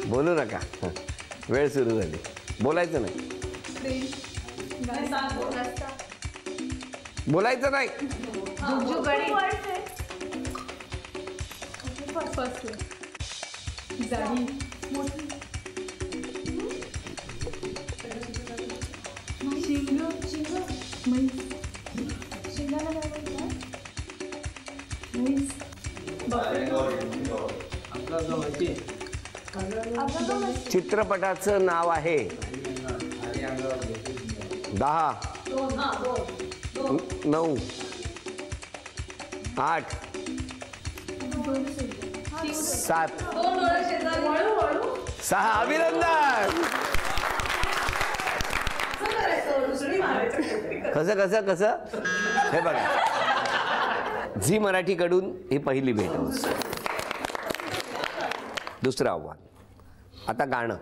बोलू नका, वेळ सुरू झाली. बोलायचं नाही, बोलायचं नाही. चित्रपटाचं नाव आहे 10 9 8 7 6. अभिनंदन. कसं कसं कसं हे बघा, झी मराठीकडून ही पहिली भेट. दुसरं आव्हान, आता गाणं.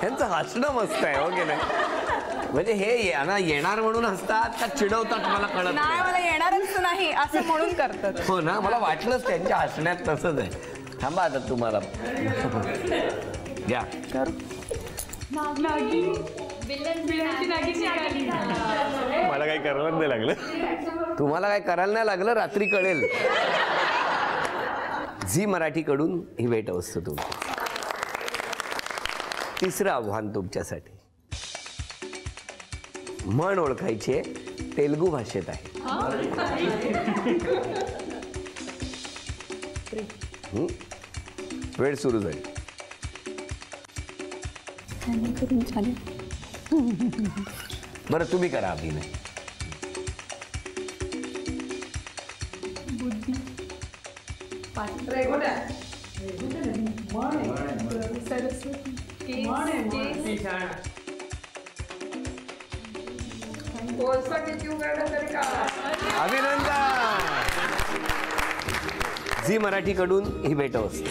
यांचं हसणं मस्त आहे, हो की नाही? म्हणजे हे येणार म्हणून हसतात का चिडवतात मला कळत नाही. मला येणारच नाही असं म्हणून करतात. हो ना, मला वाटलंच त्यांच्या हसण्यात तसंच आहे. थांबा आता तुम्हाला घ्या. मला काही करायला नाही लागलं. तुम्हाला काय करायला नाही लागलं, रात्री कळेल. झी मराठीकडून ही भेट वस्तू तुमची. तिसरं आव्हान तुमच्यासाठी, म्हण ओळखायची आहे, तेलुगू भाषेत आहे. वेळ सुरू झाली. बरं तुम्ही करा अभिनय. अभिनंदन. झी मराठीकडून ही भेटवस्तू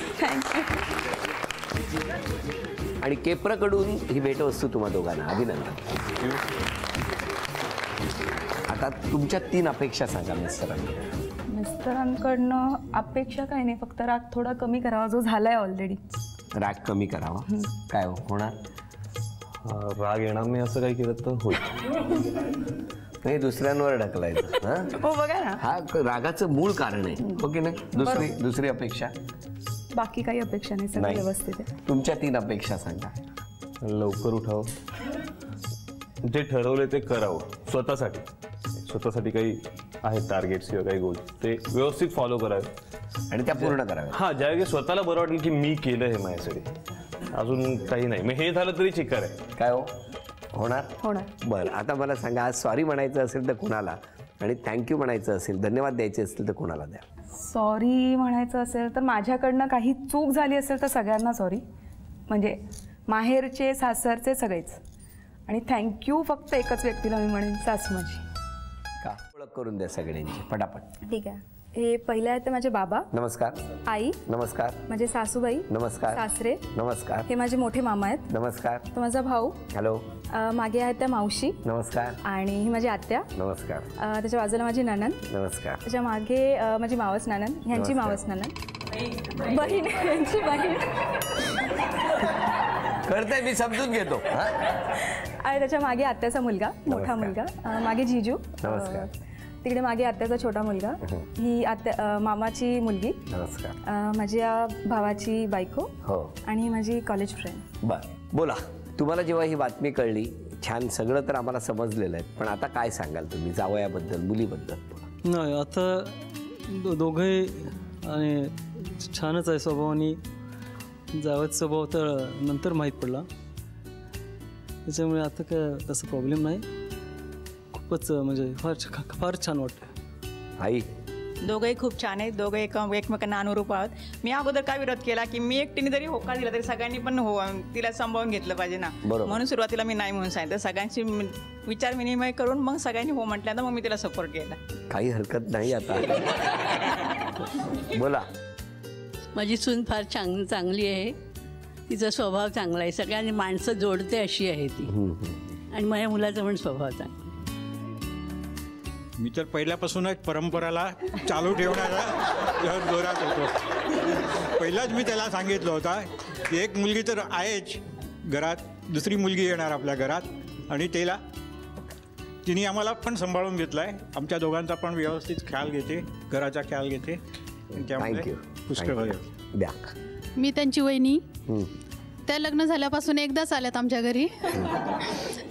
आणि केप्रकडून ही भेटवस्तू तुम्हा दोघांना. अभिनंदन. आता तुमच्या 3 अपेक्षा सांगा मिस्टरांकडनं. अपेक्षा काही नाही, फक्त राग थोडा कमी करावा, जो झालाय ऑलरेडी. राग कमी करावा. काय होणार? राग येणार नाही असं काही केलं तर होईल. नाही, दुसऱ्यांवर ढकलायचं. हो बघा ना, हा रागाचं मूळ कारण आहे, हो की नाही? दुसरी अपेक्षा. बाकी काही अपेक्षा नाही, सगळं व्यवस्थित आहे. तुमच्या 3 अपेक्षा सांगा. लवकर उठावं, जे ठरवले ते करावं, स्वतःसाठी काही आहेत टार्गेट्स किंवा काही गोल्स, ते व्यवस्थित फॉलो करावे आणि त्या पूर्ण कराव्या. हां, ज्यावेळी स्वतःला बरं वाटेल की मी केलं हे माझ्यासाठी, अजून काही नाही. मग हे झालं तरी चिकार आहे. काय होणार? बरं, आता मला सांगा, आज सॉरी म्हणायचं असेल तर कोणाला, आणि थँक्यू म्हणायचं असेल, धन्यवाद द्यायचे असतील तर कोणाला द्या? सॉरी म्हणायचं असेल तर माझ्याकडनं काही चूक झाली असेल तर सगळ्यांना सॉरी, म्हणजे माहेरचे, सासरचे, सगळेच. आणि थँक्यू फक्त एकच व्यक्तीला मी म्हणेन, सासू माझी. का? ओळख करून द्या सगळ्यांची पटापट. ठीक आहे. हे पहिले आहेत ते माझे बाबा. नमस्कार. आई. नमस्कार. माझे सासूबाई. नमस्कार. सासरे. नमस्कार. हे माझे मोठे मामा आहेत. नमस्कार. तो माझा भाऊ. हॅलो. मागे आहेत त्या मावशी. नमस्कार. आणि ही माझी आत्या. नमस्कार. त्याच्या बाजूला माझी नणंद. नमस्कार. त्याच्या मागे माझी मावस नणंद, ह्यांची मावस नणंद, बहीण, यांची बहीण. करते मी, समजून घेतो. आणि त्याच्या मागे आत्याचा मुलगा, मोठा मुलगा. मागे जिजू. नमस्कार. तिकडे मागे आत्याचा छोटा मुलगा, ही आत्या मामाची मुलगी. नमस्कार. माझ्या भावाची बायको. हो. आणि माझी कॉलेज फ्रेंड. बरं, बोला. तुम्हाला जेव्हा ही बातमी कळली, छान सगळं तर आम्हाला समजलेलं आहे, पण आता काय सांगाल तुम्ही जावयाबद्दल, मुलीबद्दल? नाही, आता दोघंही आणि छानच आहे स्वभाव, आणि जावयाचा स्वभाव तर नंतर माहीत पडला, त्याच्यामुळे आता काय तसं प्रॉब्लेम नाही. खूपच म्हणजे फार छान वाटतं. आई. दोघंही खूप छान आहेत, दोघं एकमेकांना अनुरूप आहोत. मी अगोदर काय विरोध केला की मी एकटीने जरी होकार दिला तरी सगळ्यांनी पण तिला सांभाळून घेतलं पाहिजे ना, म्हणून सुरुवातीला मी नाही म्हणून सांगितलं. सगळ्यांशी विचार विनिमय करून मग सगळ्यांनी हो म्हटल्यानं मग मी तिला सपोर्ट केला. काही हरकत नाही. आता बोला. माझी सून फार चांगली आहे, तिचा स्वभाव चांगला आहे, सगळ्यांनी माणसं जोडते अशी आहे ती, आणि माझ्या मुलाचा पण स्वभाव चांगला. मी तर पहिल्यापासूनच परंपराला चालू ठेवण्याला जोरात होतो. पहिलाच मी त्याला सांगितलं होता की एक मुलगी तर आहेच घरात, दुसरी मुलगी येणार आपल्या घरात आणि तिने आम्हाला पण सांभाळून घेतला आहे. आमच्या दोघांचा पण व्यवस्थित ख्याल घेते, घराचा ख्याल घेते. त्यामुळे पुष्कळ द्या. मी त्यांची वहिनी. त्या लग्न झाल्यापासून एकदाच आल्यात आमच्या घरी.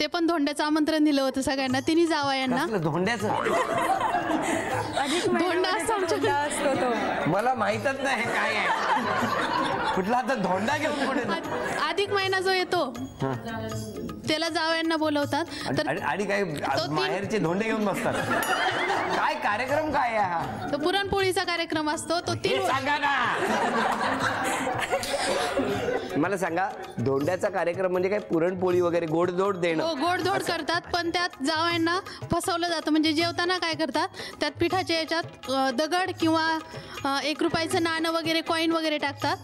ते पण धोंड्याचं आमंत्रण दिलं होतं सगळ्यांना. तिने जावयांना. धोंड्याचं धोंडा असतो आमच्याकडे. असतो तो. मला माहीतच नाही काय आहे. कुठला आता धोंडा घेऊन पुढे. अधिक महिना जो येतो त्याला जावयांना बोलवतात. तर आणि काय माहेरचे धोंडे घेऊन बसतात. काय कार्यक्रम काय आहे हा? तो पुरणपोळीचा कार्यक्रम असतो. तो 3 सांगा ना. मला सांगा, धोंड्याचा कार्यक्रम म्हणजे काय? पुरणपोळी वगैरे गोडधोड देणं? हो, गोडधोड करतात. पण त्यात जावयांना फसवलं जातं. म्हणजे जेवताना काय करतात, त्यात पिठाच्या याच्यात दगड किंवा 1 रुपयाचं नाणं वगैरे, कॉईन वगैरे टाकतात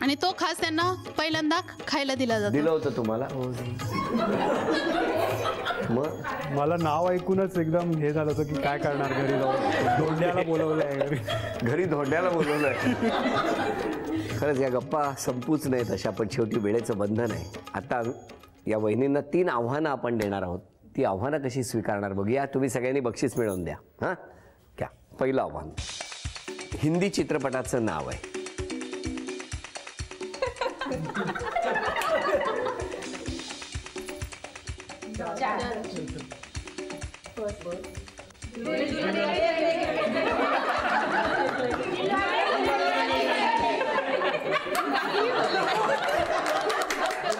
आणि तो खास त्यांना पहिल्यांदा खायला दिला जातो. दिलं होतं तुम्हाला? मग मला नाव ऐकूनच एकदम हे झालं होतं की काय करणार घरी जाऊन. धोंड्याला बोलवलंय घरी धोंड्याला बोलवलंय. खरंच या गप्पा संपूच नाहीत अशा, पण शेवटी वेळेचं बंधन आहे. आता या वहिनींना 3 आव्हानं आपण देणार आहोत. ती आव्हानं कशी स्वीकारणार बघूया. तुम्ही सगळ्यांनी बक्षीस मिळवून द्या. हां, क्या पहिलं आव्हान, हिंदी चित्रपटाचं नाव आहे.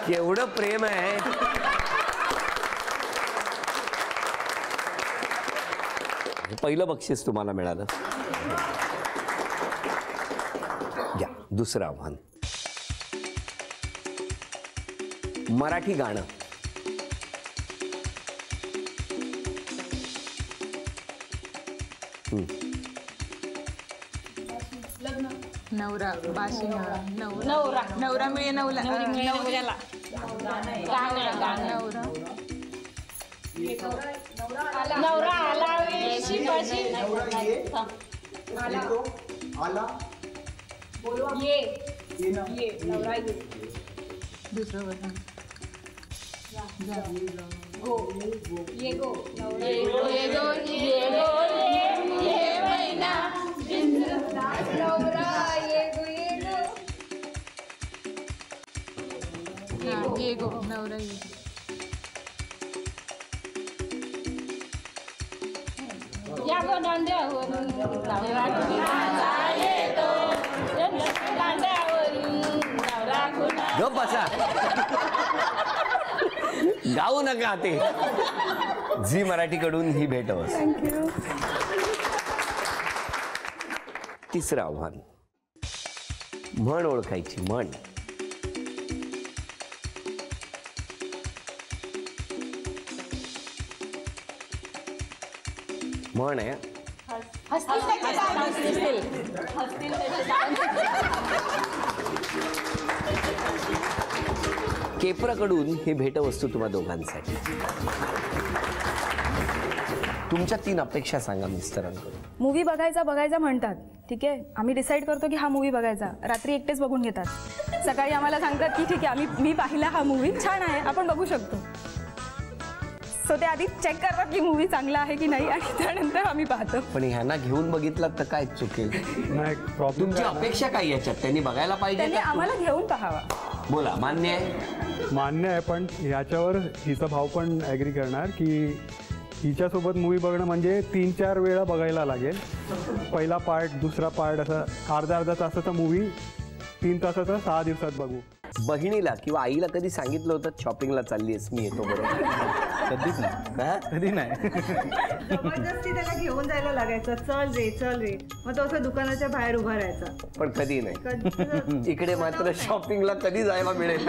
केवढं प्रेम आहे. पहिलं बक्षीस तुम्हाला मिळालं. या दुसरं आव्हान, मराठी गाणं. नवरा बाशी नवरा नवरा मिळे नवरा नवऱ्याला नवरा आला ये नवरा ये. दुसरं वचन गो ये गो नवरा ये गो ये गो ये गो ये महिना नवरा ये गो ये गो नवरा ये. या गो दांड्यावर गप बसा. गाऊ नका ते. झी मराठीकडून ही भेट. थँक्यू. तिसरं आव्हान, म्हण ओळखायची. म्हण. म्हण आहे. केपराकडून ही भेटवस्तू तुम्हा दोघांसाठी. तुमच्या 3 अपेक्षा सांगा मिस्टरांकडून. मूवी बघायचा म्हणतात. ठीक आहे, आम्ही डिसाईड करतो की हा मूवी बघायचा. रात्री एकटेच बघून घेतात. सकाळी आम्हाला सांगतात की ठीक आहे, मी पाहिला हा मूवी, छान आहे, आपण बघू शकतो. सो ते आधी चेक करतात की मूवी चांगला आहे की नाही आणि त्यानंतर आम्ही पाहतो. पण ह्यांना घेऊन बघितलं तर काय चुकेल? नाही, प्रॉब्लेम. तुमची अपेक्षा काय याच्यात? त्यांनी बघायला पाहिजे. त्यांनी आम्हाला घेऊन पाहावा. बोला. मान्य आहे? मान्य आहे, पण ह्याच्यावर हिचा भाव पण ॲग्री करणार की हिच्यासोबत मूवी बघणं म्हणजे 3-4 वेळा बघायला लागेल. पहिला पार्ट, दुसरा पार्ट, असं अर्धा तासाचा मूवी 3 तासाचा 6 दिवसात बघू. बहिणीला किंवा आईला कधी सांगितलं होतं शॉपिंगला चालली आहेस, मी येतो बरोबर? कधीच नाही. कधी नाही. जबरदस्ती त्याला घेऊन जायला लागायचं. चल रे. मग तो असं दुकानाच्या बाहेर उभा राहायचा. पण कधी नाही. इकडे मात्र शॉपिंगला कधी जायला मिळेल.